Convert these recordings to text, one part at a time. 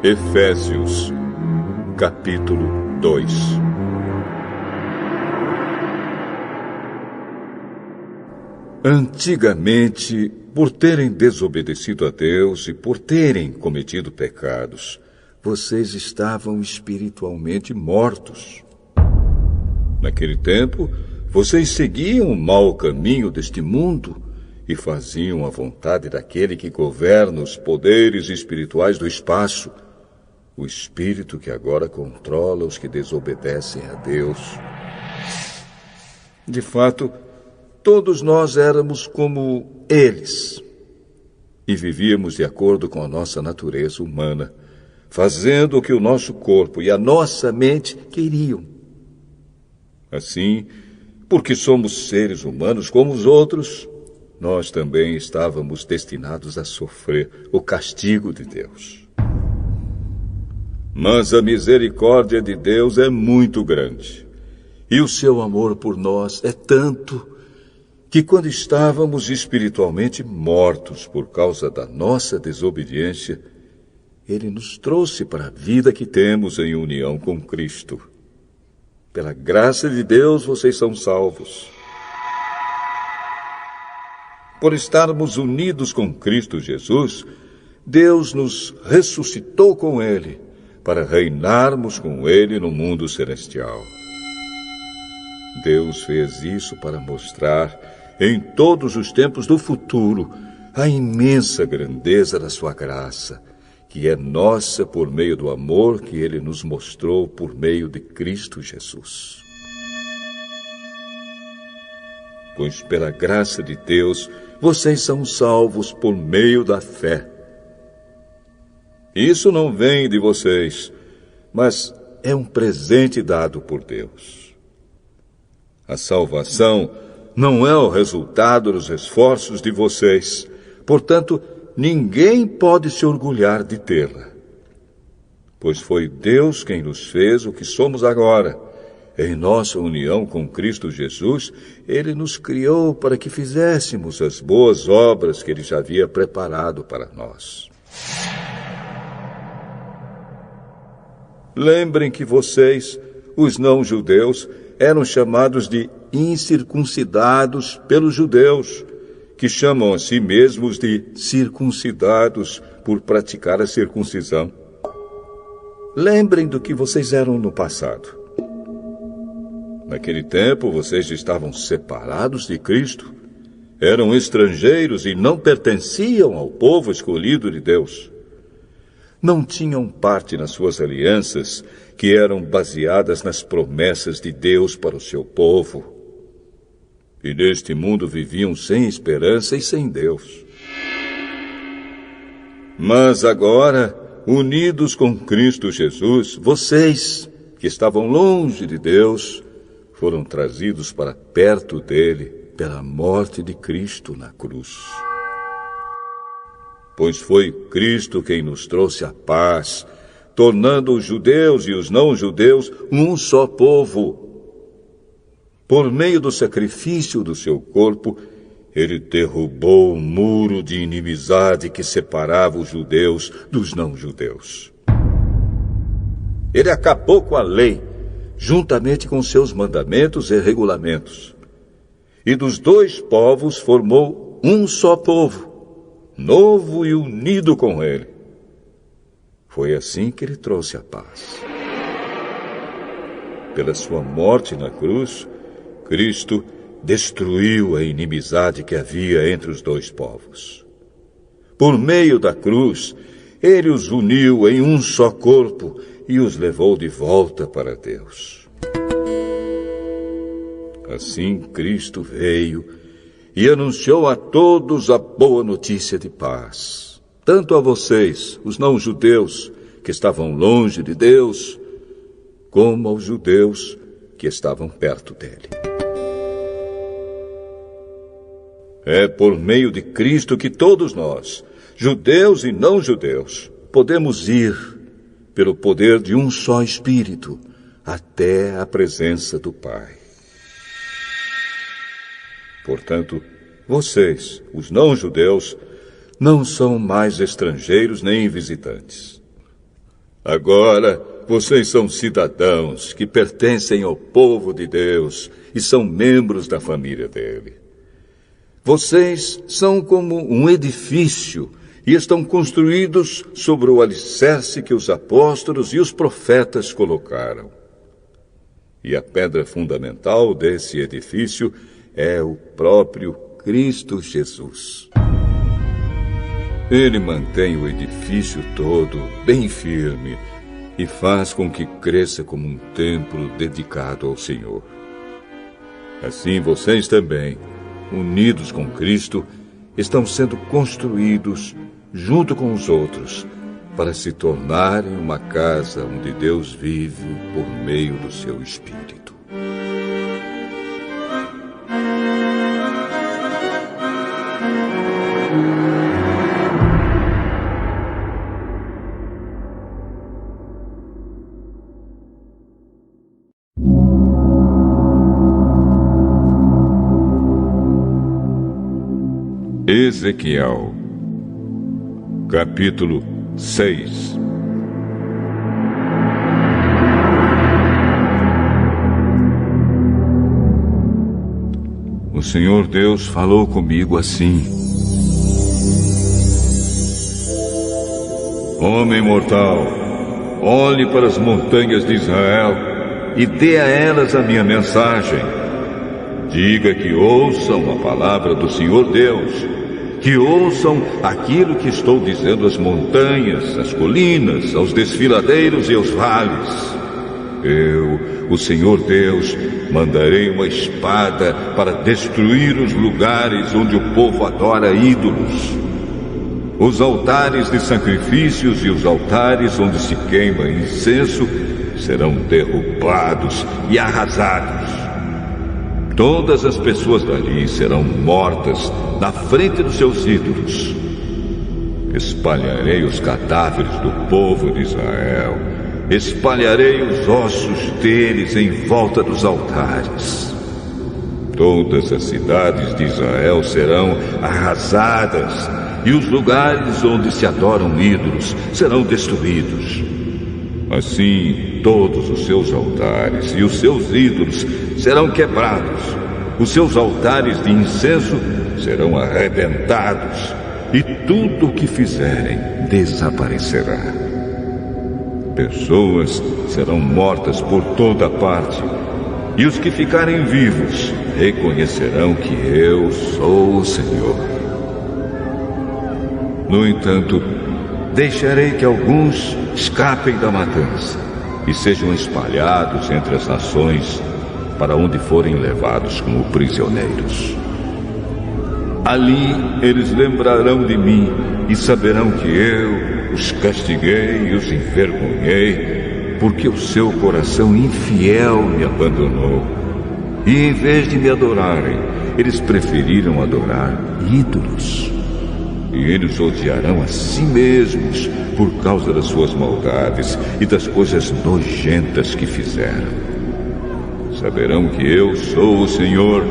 Efésios, capítulo 2. Antigamente, por terem desobedecido a Deus e por terem cometido pecados, vocês estavam espiritualmente mortos. Naquele tempo, vocês seguiam o mau caminho deste mundo e faziam a vontade daquele que governa os poderes espirituais do espaço, o espírito que agora controla os que desobedecem a Deus. De fato, todos nós éramos como eles e vivíamos de acordo com a nossa natureza humana, fazendo o que o nosso corpo e a nossa mente queriam. Assim, porque somos seres humanos como os outros, nós também estávamos destinados a sofrer o castigo de Deus. Mas a misericórdia de Deus é muito grande, e o seu amor por nós é tanto que quando estávamos espiritualmente mortos por causa da nossa desobediência, Ele nos trouxe para a vida que temos em união com Cristo. Pela graça de Deus, vocês são salvos. Por estarmos unidos com Cristo Jesus, Deus nos ressuscitou com Ele, para reinarmos com Ele no mundo celestial. Deus fez isso para mostrar, em todos os tempos do futuro, a imensa grandeza da sua graça, que é nossa por meio do amor que Ele nos mostrou por meio de Cristo Jesus. Pois pela graça de Deus, vocês são salvos por meio da fé. Isso não vem de vocês, mas é um presente dado por Deus. A salvação não é o resultado dos esforços de vocês, portanto, ninguém pode se orgulhar de tê-la. Pois foi Deus quem nos fez o que somos agora. Em nossa união com Cristo Jesus, Ele nos criou para que fizéssemos as boas obras que Ele já havia preparado para nós. Lembrem que vocês, os não-judeus, eram chamados de incircuncidados pelos judeus, que chamam a si mesmos de circuncidados por praticar a circuncisão. Lembrem do que vocês eram no passado. Naquele tempo, vocês estavam separados de Cristo, eram estrangeiros e não pertenciam ao povo escolhido de Deus. Não tinham parte nas suas alianças, que eram baseadas nas promessas de Deus para o seu povo. E neste mundo viviam sem esperança e sem Deus. Mas agora, unidos com Cristo Jesus, vocês, que estavam longe de Deus, foram trazidos para perto dele pela morte de Cristo na cruz. Pois foi Cristo quem nos trouxe a paz, tornando os judeus e os não-judeus um só povo. Por meio do sacrifício do seu corpo, Ele derrubou o muro de inimizade que separava os judeus dos não-judeus. Ele acabou com a lei, juntamente com seus mandamentos e regulamentos. E dos dois povos formou um só povo, novo e unido com Ele. Foi assim que Ele trouxe a paz. Pela sua morte na cruz, Cristo destruiu a inimizade que havia entre os dois povos. Por meio da cruz, Ele os uniu em um só corpo e os levou de volta para Deus. Assim, Cristo veio e anunciou a todos a boa notícia de paz, tanto a vocês, os não-judeus, que estavam longe de Deus, como aos judeus que estavam perto dele. É por meio de Cristo que todos nós, judeus e não-judeus, podemos ir, pelo poder de um só Espírito, até a presença do Pai. Portanto, vocês, os não-judeus, não são mais estrangeiros nem visitantes. Agora, vocês são cidadãos que pertencem ao povo de Deus e são membros da família dele. Vocês são como um edifício e estão construídos sobre o alicerce que os apóstolos e os profetas colocaram. E a pedra fundamental desse edifício é o próprio Cristo Jesus. Ele mantém o edifício todo bem firme e faz com que cresça como um templo dedicado ao Senhor. Assim vocês também, unidos com Cristo, estão sendo construídos junto com os outros para se tornarem uma casa onde Deus vive por meio do seu Espírito. Ezequiel, capítulo 6. O Senhor Deus falou comigo assim: Homem mortal, olhe para as montanhas de Israel e dê a elas a minha mensagem. Diga que ouçam a palavra do Senhor Deus, que ouçam aquilo que estou dizendo às montanhas, às colinas, aos desfiladeiros e aos vales. Eu, o Senhor Deus, mandarei uma espada para destruir os lugares onde o povo adora ídolos. Os altares de sacrifícios e os altares onde se queima incenso serão derrubados e arrasados. Todas as pessoas dali serão mortas na frente dos seus ídolos. Espalharei os cadáveres do povo de Israel. Espalharei os ossos deles em volta dos altares. Todas as cidades de Israel serão arrasadas e os lugares onde se adoram ídolos serão destruídos. Assim, todos os seus altares e os seus ídolos serão quebrados. Os seus altares de incenso serão arrebentados e tudo o que fizerem desaparecerá. Pessoas serão mortas por toda parte e os que ficarem vivos reconhecerão que eu sou o Senhor. No entanto, deixarei que alguns escapem da matança e sejam espalhados entre as nações para onde forem levados como prisioneiros. Ali eles lembrarão de mim e saberão que eu os castiguei e os envergonhei, porque o seu coração infiel me abandonou. E em vez de me adorarem, eles preferiram adorar ídolos. E eles odiarão a si mesmos por causa das suas maldades e das coisas nojentas que fizeram. Saberão que eu sou o Senhor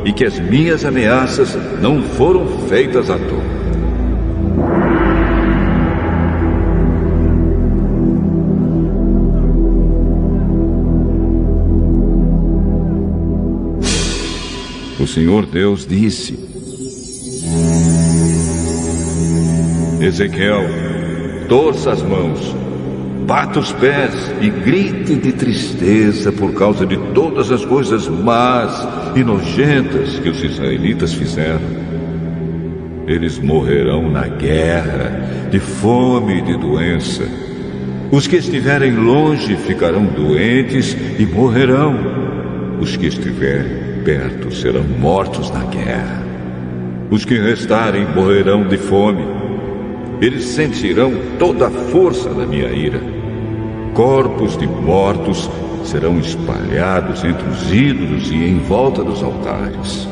e que as minhas ameaças não foram feitas à toa. O Senhor Deus disse: Ezequiel, torça as mãos, bata os pés e grite de tristeza por causa de todas as coisas más e nojentas que os israelitas fizeram. Eles morrerão na guerra, de fome e de doença. Os que estiverem longe ficarão doentes e morrerão. Os que estiverem perto serão mortos na guerra. Os que restarem morrerão de fome. Eles sentirão toda a força da minha ira. Corpos de mortos serão espalhados entre os ídolos e em volta dos altares.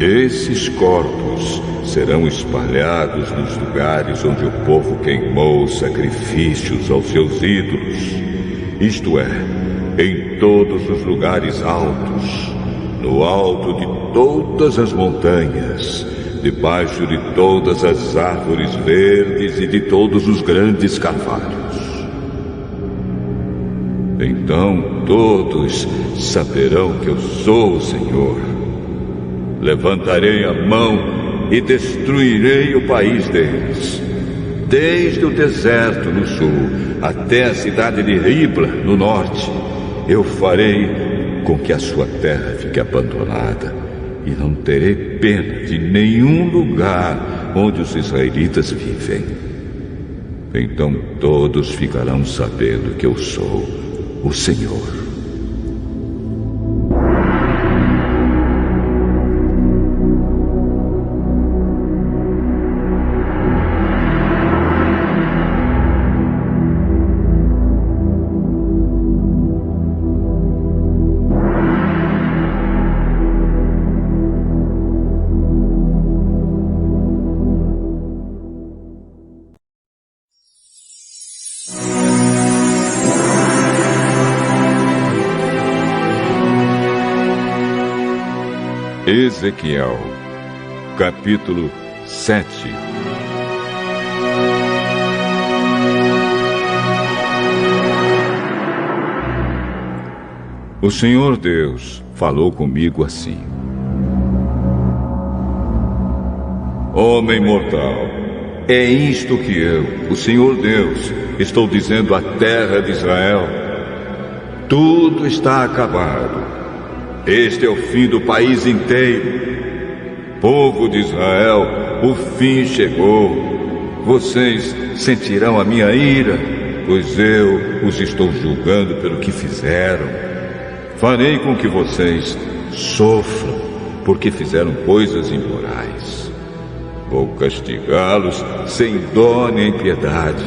Esses corpos serão espalhados nos lugares onde o povo queimou sacrifícios aos seus ídolos, isto é, em todos os lugares altos, no alto de todas as montanhas, debaixo de todas as árvores verdes e de todos os grandes carvalhos. Então todos saberão que eu sou o Senhor. Levantarei a mão e destruirei o país deles, desde o deserto no sul até a cidade de Ribla no norte. Eu farei com que a sua terra fique abandonada e não terei pena de nenhum lugar onde os israelitas vivem. Então todos ficarão sabendo que eu sou o Senhor. Ezequiel, capítulo 7. O Senhor Deus falou comigo assim: Homem mortal, é isto que eu, o Senhor Deus, estou dizendo à terra de Israel: tudo está acabado. Este é o fim do país inteiro. Povo de Israel, o fim chegou. Vocês sentirão a minha ira, pois eu os estou julgando pelo que fizeram. Farei com que vocês sofram, porque fizeram coisas imorais. Vou castigá-los sem dó nem piedade.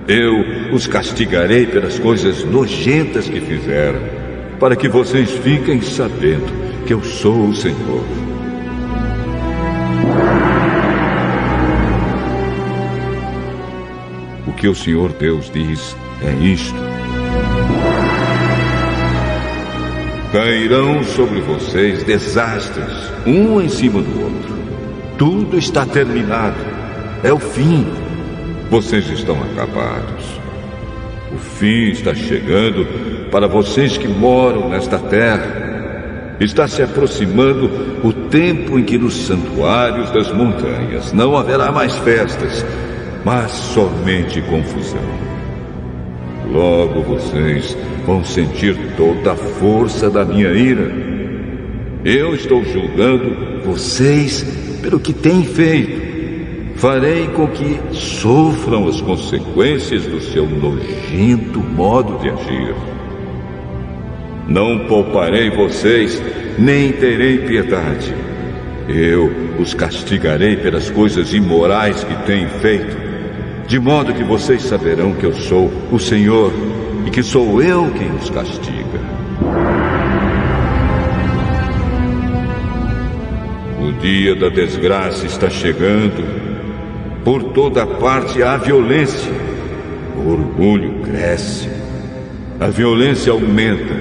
Eu os castigarei pelas coisas nojentas que fizeram, para que vocês fiquem sabendo que eu sou o Senhor. O que o Senhor Deus diz é isto: cairão sobre vocês desastres, um em cima do outro. Tudo está terminado. É o fim. Vocês estão acabados. O fim está chegando para vocês que moram nesta terra. Está se aproximando o tempo em que nos santuários das montanhas não haverá mais festas, mas somente confusão. Logo vocês vão sentir toda a força da minha ira. Eu estou julgando vocês pelo que têm feito. Farei com que sofram as consequências do seu nojento modo de agir. Não pouparei vocês, nem terei piedade. Eu os castigarei pelas coisas imorais que têm feito, de modo que vocês saberão que eu sou o Senhor e que sou eu quem os castiga. O dia da desgraça está chegando. Por toda parte há violência. O orgulho cresce. A violência aumenta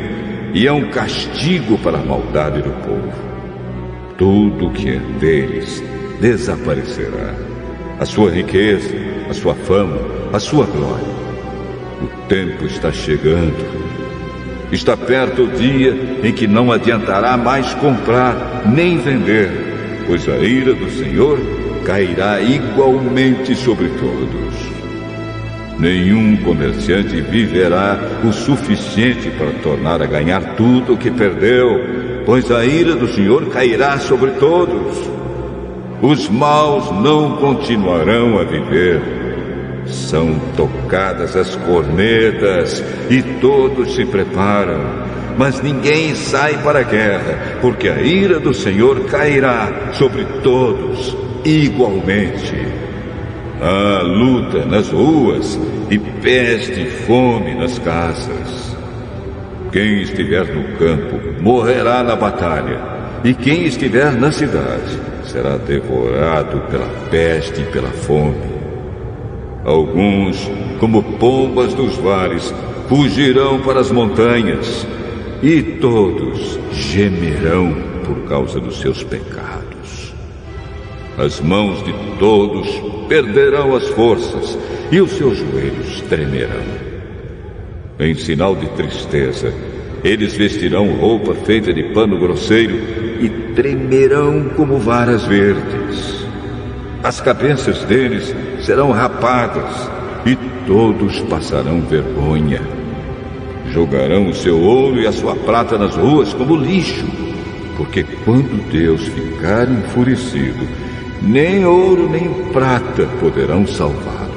e é um castigo para a maldade do povo. Tudo que é deles desaparecerá. A sua riqueza, a sua fama, a sua glória. O tempo está chegando. Está perto o dia em que não adiantará mais comprar nem vender, pois a ira do Senhor cairá igualmente sobre todos. Nenhum comerciante viverá o suficiente para tornar a ganhar tudo o que perdeu, pois a ira do Senhor cairá sobre todos. Os maus não continuarão a viver. São tocadas as cornetas e todos se preparam, mas ninguém sai para a guerra, porque a ira do Senhor cairá sobre todos igualmente. Há luta nas ruas e peste e fome nas casas. Quem estiver no campo morrerá na batalha, e quem estiver na cidade será devorado pela peste e pela fome. Alguns, como pombas dos vales, fugirão para as montanhas, e todos gemerão por causa dos seus pecados. As mãos de todos perderão as forças e os seus joelhos tremerão. Em sinal de tristeza, eles vestirão roupa feita de pano grosseiro e tremerão como varas verdes. As cabeças deles serão rapadas e todos passarão vergonha. Jogarão o seu ouro e a sua prata nas ruas como lixo, porque quando Deus ficar enfurecido, nem ouro nem prata poderão salvá-los.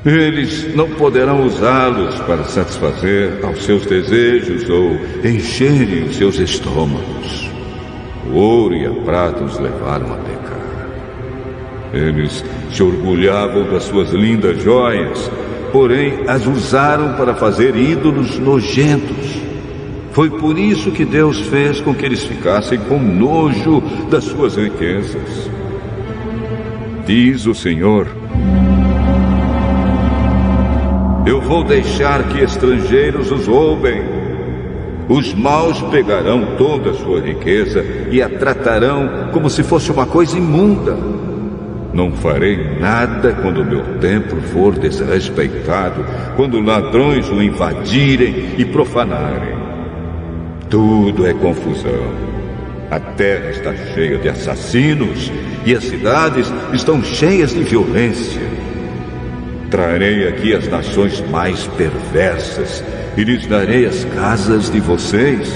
Eles não poderão usá-los para satisfazer aos seus desejos ou encherem os seus estômagos. O ouro e a prata os levaram a pecar. Eles se orgulhavam das suas lindas joias, porém as usaram para fazer ídolos nojentos. Foi por isso que Deus fez com que eles ficassem com nojo das suas riquezas. Diz o Senhor: eu vou deixar que estrangeiros os roubem. Os maus pegarão toda a sua riqueza e a tratarão como se fosse uma coisa imunda. Não farei nada quando o meu templo for desrespeitado, quando ladrões o invadirem e profanarem. Tudo é confusão. A terra está cheia de assassinos e as cidades estão cheias de violência. Trarei aqui as nações mais perversas e lhes darei as casas de vocês.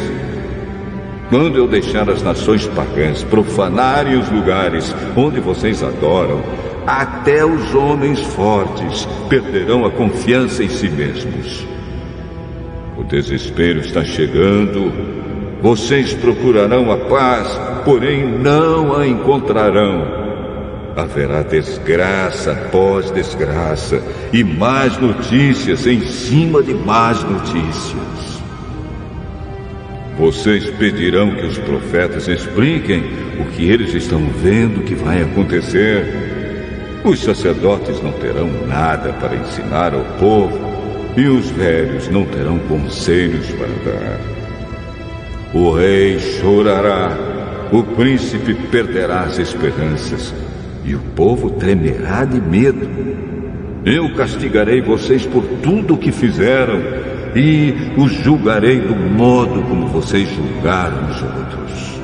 Quando eu deixar as nações pagãs profanarem os lugares onde vocês adoram, até os homens fortes perderão a confiança em si mesmos. O desespero está chegando. Vocês procurarão a paz, porém não a encontrarão. Haverá desgraça após desgraça e más notícias em cima de más notícias. Vocês pedirão que os profetas expliquem o que eles estão vendo que vai acontecer. Os sacerdotes não terão nada para ensinar ao povo e os velhos não terão conselhos para dar. O rei chorará, o príncipe perderá as esperanças e o povo tremerá de medo. Eu castigarei vocês por tudo o que fizeram e os julgarei do modo como vocês julgaram os outros.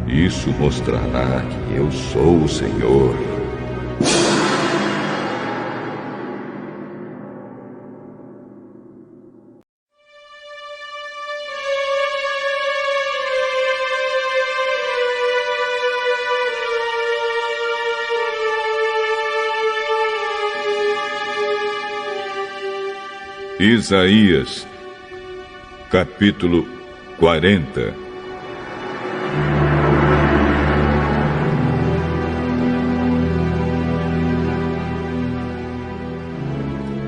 Isso mostrará que eu sou o Senhor. Isaías, capítulo 40.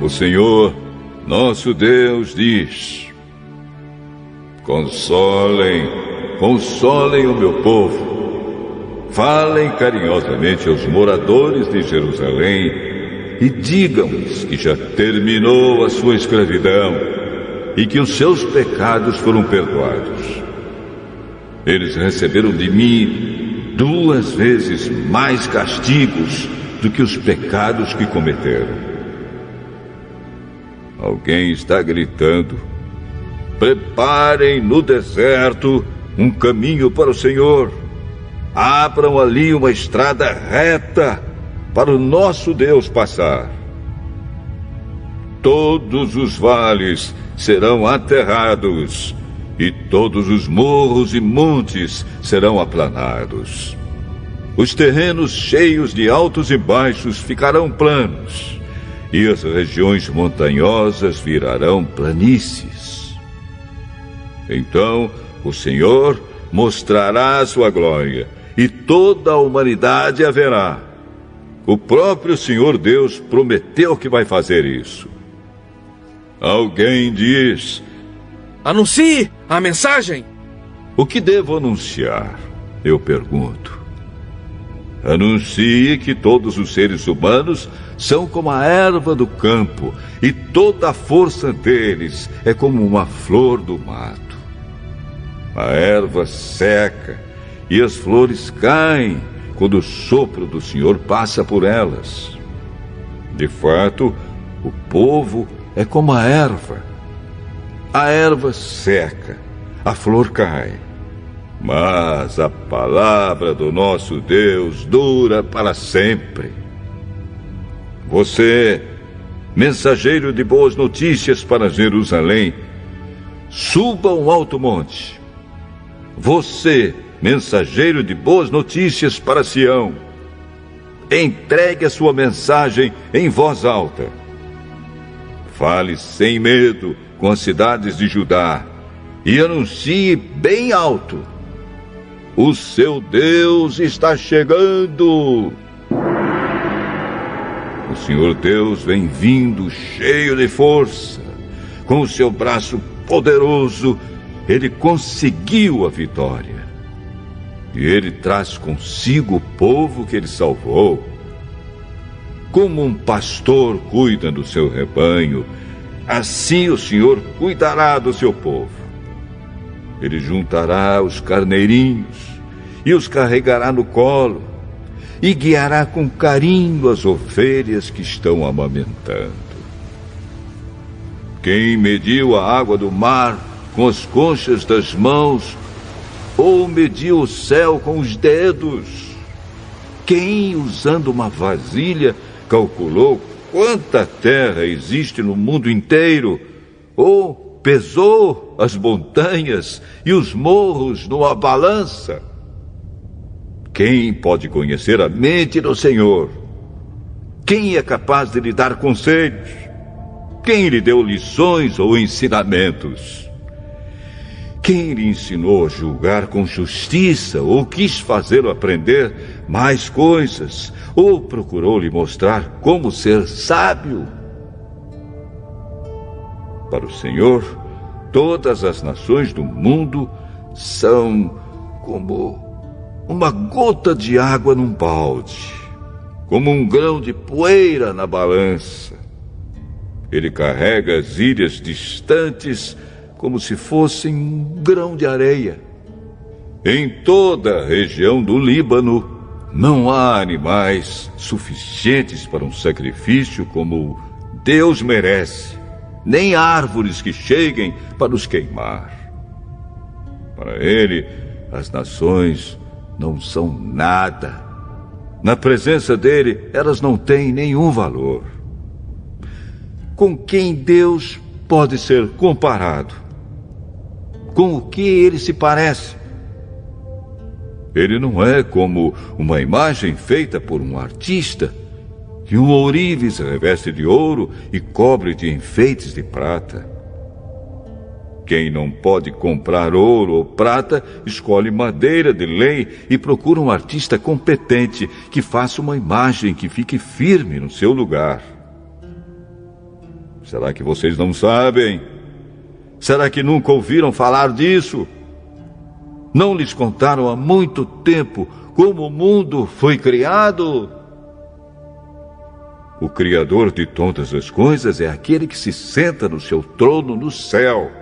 O Senhor, nosso Deus, diz: consolem, consolem o meu povo. Falem carinhosamente aos moradores de Jerusalém e digam-lhes que já terminou a sua escravidão e que os seus pecados foram perdoados. Eles receberam de mim 2 vezes mais castigos do que os pecados que cometeram. Alguém está gritando: preparem no deserto um caminho para o Senhor. Abram ali uma estrada reta para o nosso Deus passar. Todos os vales serão aterrados e todos os morros e montes serão aplanados. Os terrenos cheios de altos e baixos ficarão planos e as regiões montanhosas virarão planícies. Então o Senhor mostrará a sua glória e toda a humanidade a verá. O próprio Senhor Deus prometeu que vai fazer isso. Alguém diz: anuncie a mensagem. O que devo anunciar? Eu pergunto. Anuncie que todos os seres humanos são como a erva do campo e toda a força deles é como uma flor do mato. A erva seca e as flores caem quando o sopro do Senhor passa por elas. De fato, o povo é como a erva. A erva seca, a flor cai. Mas a palavra do nosso Deus dura para sempre. Você, mensageiro de boas notícias para Jerusalém, suba um alto monte. Você, mensageiro de boas notícias para Sião, entregue a sua mensagem em voz alta. Fale sem medo com as cidades de Judá e anuncie bem alto: o seu Deus está chegando. O Senhor Deus vem vindo cheio de força. Com o seu braço poderoso, ele conseguiu a vitória. E ele traz consigo o povo que ele salvou. Como um pastor cuida do seu rebanho, assim o Senhor cuidará do seu povo. Ele juntará os carneirinhos e os carregará no colo, e guiará com carinho as ovelhas que estão amamentando. Quem mediu a água do mar com as conchas das mãos, ou mediu o céu com os dedos? Quem, usando uma vasilha, calculou quanta terra existe no mundo inteiro, ou pesou as montanhas e os morros numa balança? Quem pode conhecer a mente do Senhor? Quem é capaz de lhe dar conselhos? Quem lhe deu lições ou ensinamentos? Quem lhe ensinou a julgar com justiça, ou quis fazê-lo aprender mais coisas, ou procurou lhe mostrar como ser sábio? Para o Senhor, todas as nações do mundo são como uma gota de água num balde, como um grão de poeira na balança. Ele carrega as ilhas distantes como se fossem um grão de areia. Em toda a região do Líbano não há animais suficientes para um sacrifício como Deus merece, nem árvores que cheguem para os queimar. Para ele, as nações não são nada. Na presença dele, elas não têm nenhum valor. Com quem Deus pode ser comparado? Com o que ele se parece? Ele não é como uma imagem feita por um artista, que um ourives reveste de ouro e cobre de enfeites de prata. Quem não pode comprar ouro ou prata, escolhe madeira de lei e procura um artista competente que faça uma imagem que fique firme no seu lugar. Será que vocês não sabem? Será que nunca ouviram falar disso? Não lhes contaram há muito tempo como o mundo foi criado? O Criador de todas as coisas é aquele que se senta no seu trono no céu.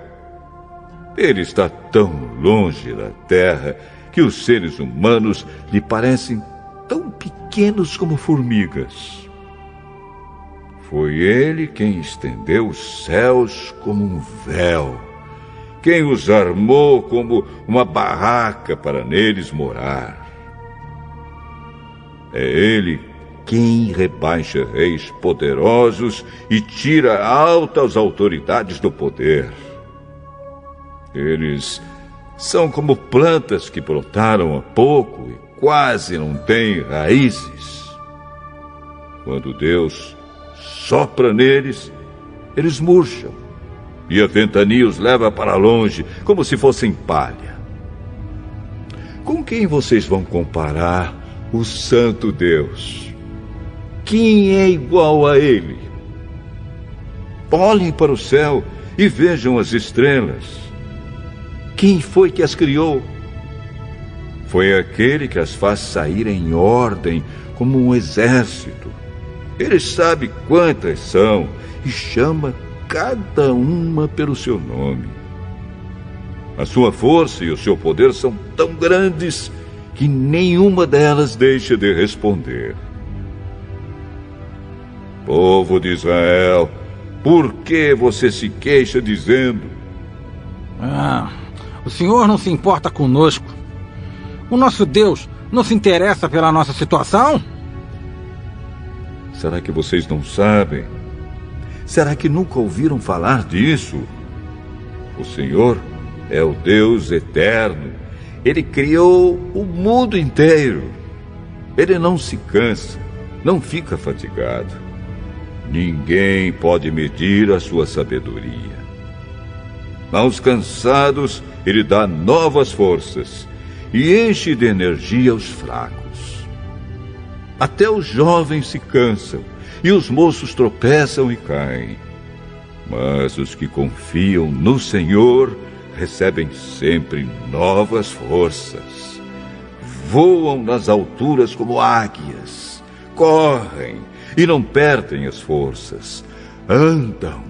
Ele está tão longe da terra que os seres humanos lhe parecem tão pequenos como formigas. Foi ele quem estendeu os céus como um véu, quem os armou como uma barraca para neles morar. É ele quem rebaixa reis poderosos e tira altas autoridades do poder. Eles são como plantas que brotaram há pouco e quase não têm raízes. Quando Deus sopra neles, eles murcham, e a ventania os leva para longe, como se fossem palha. Com quem vocês vão comparar o Santo Deus? Quem é igual a ele? Olhem para o céu e vejam as estrelas. Quem foi que as criou? Foi aquele que as faz sair em ordem como um exército. Ele sabe quantas são e chama cada uma pelo seu nome. A sua força e o seu poder são tão grandes que nenhuma delas deixa de responder. Povo de Israel, Por que você se queixa dizendo: o Senhor não se importa conosco? O nosso Deus não se interessa pela nossa situação? Será que vocês não sabem? Será que nunca ouviram falar disso? O Senhor é o Deus eterno. Ele criou o mundo inteiro. Ele não se cansa, não fica fatigado. Ninguém pode medir a sua sabedoria. Aos cansados, ele dá novas forças e enche de energia os fracos. Até os jovens se cansam e os moços tropeçam e caem. Mas os que confiam no Senhor recebem sempre novas forças. Voam nas alturas como águias, correm e não perdem as forças, andam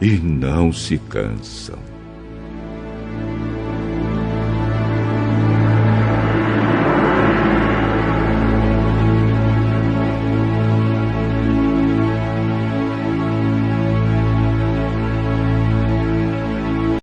e não se cansam.